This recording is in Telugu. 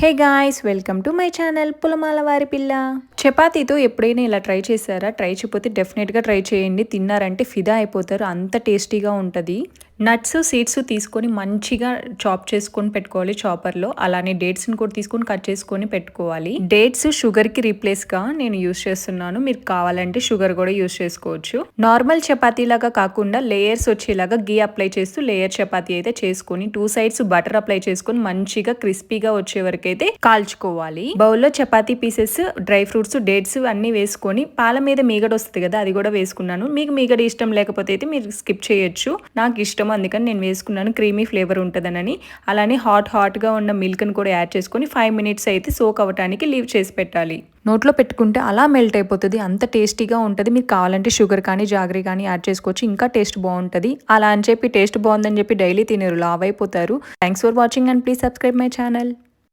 Hey guys, welcome to my channel పులమాల వారి పిల్ల. చపాతీతో ఎప్పుడైనా ఇలా ట్రై చేశారా? ట్రై చేయకపోతే డెఫినెట్గా ట్రై చేయండి. తిన్నారంటే ఫిదా అయిపోతారు, అంత టేస్టీగా ఉంటుంది. నట్స్ సీడ్స్ తీసుకొని మంచిగా చాప్ చేసుకొని పెట్టుకోవాలి చాపర్లో. అలానే డేట్స్ని కూడా తీసుకొని కట్ చేసుకొని పెట్టుకోవాలి. డేట్స్ షుగర్కి రీప్లేస్గా నేను యూస్ చేస్తున్నాను. మీరు కావాలంటే షుగర్ కూడా యూస్ చేసుకోవచ్చు. నార్మల్ చపాతీ లాగా కాకుండా లేయర్స్ వచ్చేలాగా గీ అప్లై చేస్తూ లేయర్ చపాతీ అయితే చేసుకొని 2 sides బటర్ అప్లై చేసుకొని మంచిగా క్రిస్పీగా వచ్చే వరకు అయితే కాల్చుకోవాలి. బౌల్లో chapati pieces, dry fruits, dates అన్ని వేసుకొని పాల మీద మీగడ వస్తుంది కదా, అది కూడా వేసుకున్నాను. మీకు మీగడ ఇష్టం లేకపోతే అయితే మీరు స్కిప్ చేయొచ్చు. నాకు ఇష్టం, అందుకని నేను వేసుకున్నాను. క్రీమీ ఫ్లేవర్ ఉంటుందనని. అలానే హాట్గా ఉన్న మిల్క్ని కూడా యాడ్ చేసుకొని 5 minutes అయితే సోక్ అవ్వడానికి లీవ్ చేసి పెట్టాలి. నోట్లో పెట్టుకుంటే అలా మెల్ట్ అయిపోతుంది, అంత టేస్టీగా ఉంటుంది. మీకు కావాలంటే షుగర్ కానీ జాగరీ కానీ యాడ్ చేసుకోవచ్చు, ఇంకా టేస్ట్ బాగుంటుంది. అలా అని చెప్పి టేస్ట్ బాగుందని చెప్పి డైలీ తినరు, లావ్ అయిపోతారు. Thanks for watching and please subscribe my channel.